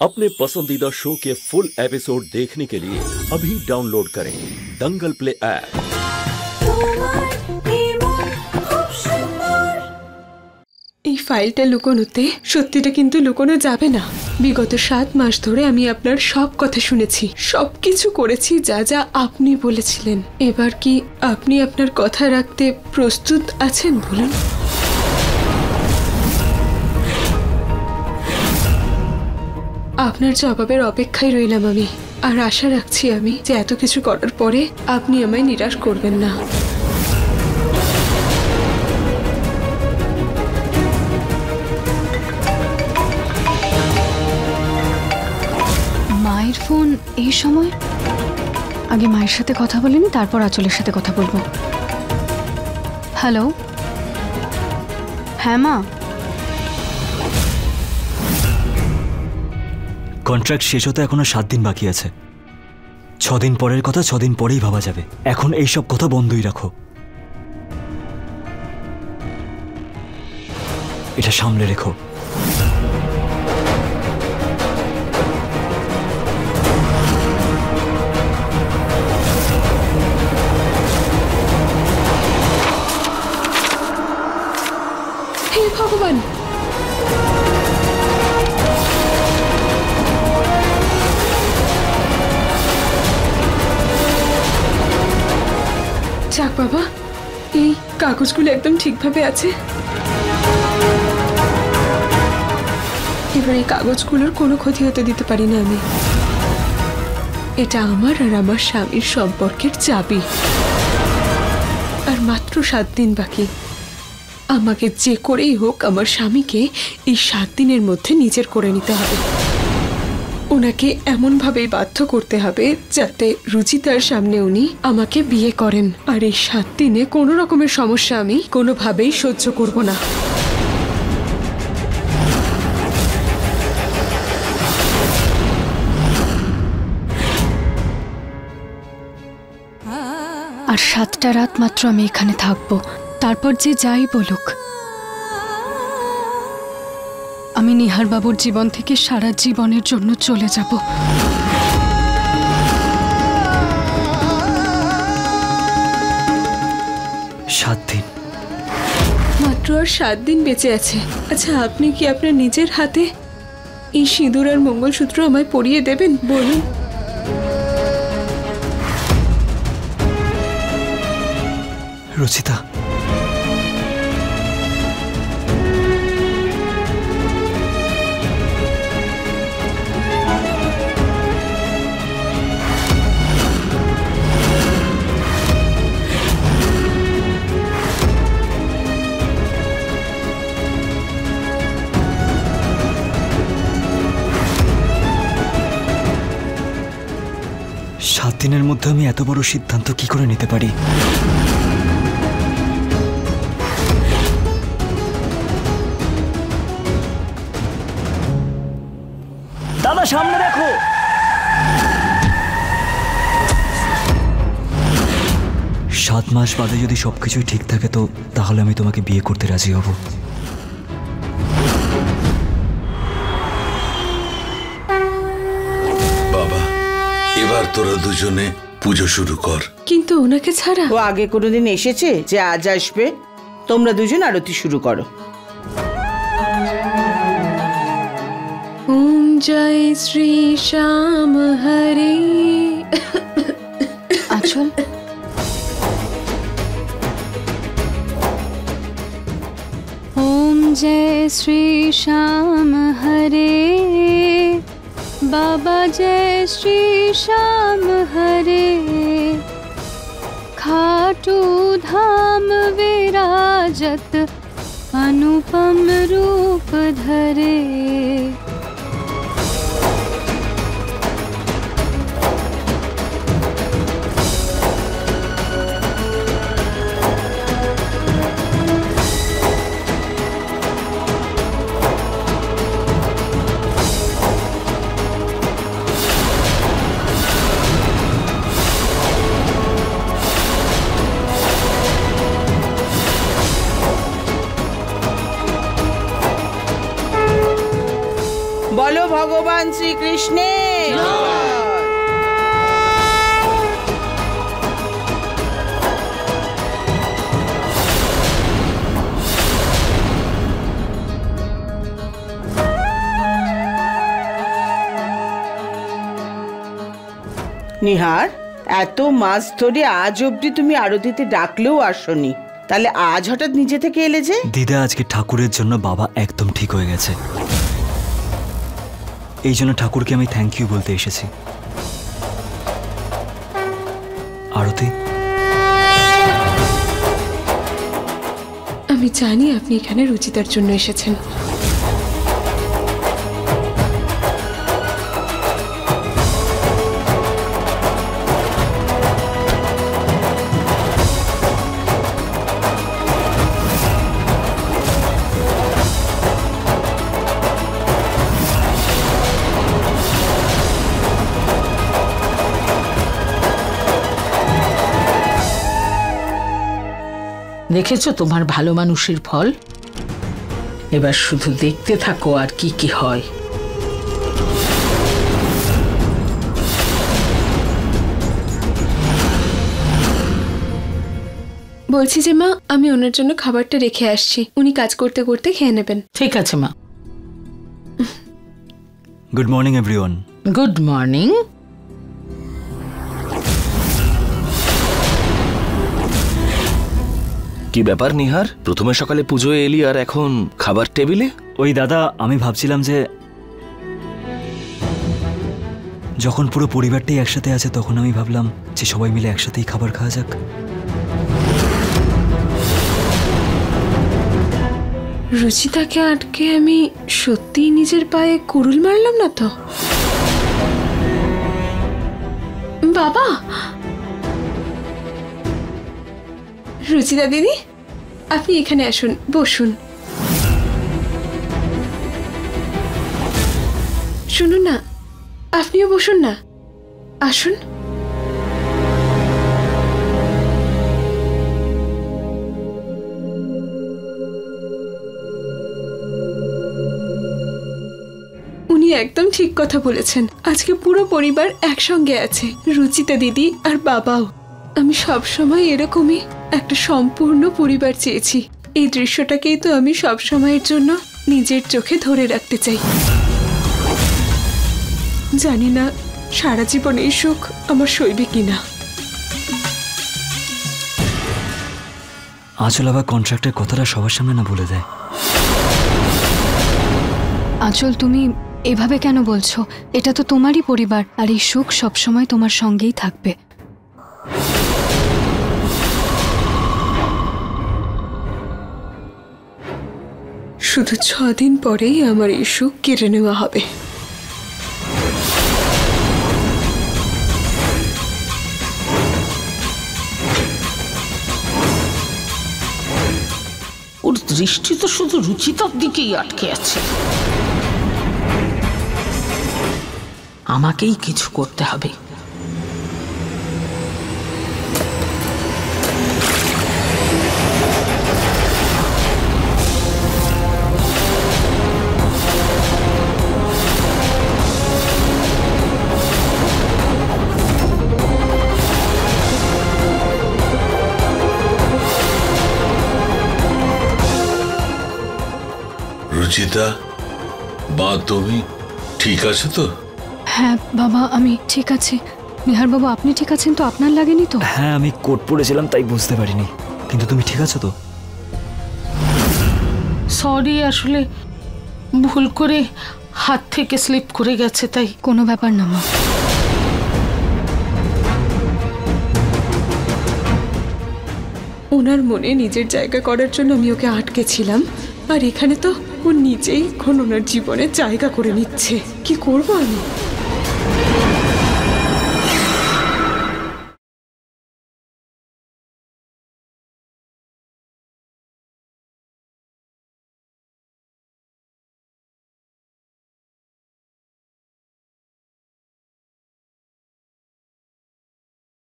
अपने पसंदीदा शो के फुल एपिसोड देखने के लिए अभी डाउनलोड करें दंगल प्ले ऐप। এই ফাইলটা লুকোনোতে সত্যিটা কিন্তু লুকোনো যাবে না। বিগত 7 মাস ধরে আমি আপনার সব কথা শুনেছি, সবকিছু করেছি যা যা আপনি বলেছিলেন। এবার কি আপনি আপনার কথা রাখতে প্রস্তুত আছেন বলুন? আপনার জবাবের অপেক্ষায় রইলাম আমি, আর আশা রাখছি আমি যে এত কিছু করার পরে আপনি আমায় নিরাশ করবেন না। মায়ের ফোন এই সময়? আগে মায়ের সাথে কথা বলিনি, তারপর আঁচলের সাথে কথা বলবো। হ্যালো, হ্যাঁ মা। কন্ট্রাক্ট শেষ হতে এখনো 7 দিন বাকি আছে। 6 দিন পরের কথা 6 দিন পরেই ভাবা যাবে। এখন এইসব কথা বন্ধই রাখো, এটা সামলে রেখো। হে ভগবান, যাক বাবা, এই কাগজগুলো একদম ঠিকভাবে আছে। এবার এই কাগজগুলোর কোনো ক্ষতি হতে দিতে পারি না আমি। এটা আমার আর আমার স্বামীর সম্পর্কের চাবি। আর মাত্র 7 দিন বাকি। আমাকে যে করেই হোক আমার স্বামীকে এই 7 দিনের মধ্যে নিজের করে নিতে হবে। ওনাকে এমনভাবেই বাধ্য করতে হবে যাতে রুচিতার সামনে উনি আমাকে বিয়ে করেন। আর এই 7 দিনে কোনো রকমের সমস্যা আমি কোনোভাবেই সহ্য করব না। আর 7টা রাত মাত্র আমি এখানে থাকবো, তারপর যে যাই বলুক। আমি নিহার বাবুর জীবন থেকে সারা জীবনের জন্য চলে যাব। 7 দিন মাত্র আর 7 দিন বেঁচে আছে। আচ্ছা, আপনি কি আপনার নিজের হাতে এই সিঁদুর আর মঙ্গলসূত্র আমায় পরিয়ে দেবেন বলুন? রুচিতা, সাত দিনের মধ্যে আমি এত বড় সিদ্ধান্ত কি করে নিতে পারি? দাদা, সামনে দেখো। 7 মাস বাদে যদি সবকিছুই ঠিক থাকে তো তাহলে আমি তোমাকে বিয়ে করতে রাজি হব। বাবা, এবার তোরা দুজনে পুজো শুরু কর। কিন্তু ওনাকে ছাড়া? ও আগে কোনোদিন এসেছে যে আজ আসবে? তোমরা দুজন আরতি শুরু করো। ওম জয় শ্রী শ্যাম হরে। আঁচল, ওম জয় শ্রী শ্যাম হরে, বাবা জয় শ্রী শ্যাম হরে, खाटू धाम विराजत अनुपम रूप धरे। শ্রীকৃষ্ণের নিহার, এত মাস ধরে আজ অবধি তুমি আরতিতে ডাকলেও আসোনি, তাহলে আজ হঠাৎ নিজে থেকে এলে যে? দিদা, আজকে ঠাকুরের জন্য বাবা একদম ঠিক হয়ে গেছে, এই জন্য ঠাকুরকে আমি থ্যাংক ইউ বলতে এসেছি। আরতি, আমি জানি আপনি এখানে রুচিতার জন্য এসেছেন। দেখেছো তোমার ভালো মানুষের ফল? এবার শুধু দেখতে থাকো আর কি কি হয়। বলছি যে মা, আমি ওনার জন্য খাবারটা রেখে আসছি, উনি কাজ করতে করতে খেয়ে নেবেন। ঠিক আছে মা। Good morning everyone. Good morning. কি ব্যাপার নিহার, প্রথমে সকালে পুজোয় এলি আর এখন খাবার টেবিলে? ওই দাদা, আমি ভাবছিলাম যে যখন পুরো পরিবারটাই একসাথে আছে তখন আমি ভাবলাম যে সবাই মিলে একসাথেই খাবার খাওয়া যাক। রুচিতাকে আটকে আমি সত্যিই নিজের পায়ে কুড়ুল মারলাম না তো? বাবা, রুচিতা দিদি, আপনি এখানে আসুন, বসুন। শুনুন না, আপনিও বসুন না, আসুন। উনি একদম ঠিক কথা বলেছেন, আজকে পুরো পরিবার একসঙ্গে আছে, রুচিতা দিদি আর বাবাও। আমি সবসময় এরকমই একটা সম্পূর্ণ পরিবার চেয়েছি। এই দৃশ্যটাকেই তো আমি সব সময়ের জন্য নিজের চোখে ধরে রাখতে চাই। জানি না সারা জীবন এই সুখ আমার সইবে কিনা। আঁচল আবার কন্ট্রাক্টের কথাটা সবার সামনে না বলে দেয়। আঁচল, তুমি এভাবে কেন বলছো? এটা তো তোমারই পরিবার, আর এই সুখ সবসময় তোমার সঙ্গেই থাকবে। শুধু 6 দিন পরেই আমার এই সুখ কেড়ে নেওয়া হবে। ওর দৃষ্টি তো শুধু রুচিতার দিকেই আটকে আছে। আমাকেই কিছু করতে হবে। রুচিতা, মা তুমি ঠিক আছো তো? হ্যাঁ বাবা, আমি ঠিক আছি। নিহার বাবু, আপনি ঠিক আছেন তো? আপনার লাগেনি তো? হ্যাঁ, আমি কোট পরেছিলাম তাই বুঝতে পারিনি, কিন্তু তুমি ঠিক আছো তো? সরি, আসলে ভুল করে হাত থেকে স্লিপ করে গেছে, তাই। কোনো ব্যাপার না মা। ওনার মনে নিজের জায়গা করার জন্য আমি ওকে আটকেছিলাম, আর এখানে তো ও নিজেই এখন ওনার জীবনে জায়গা করে নিচ্ছে। কি করবো আমি?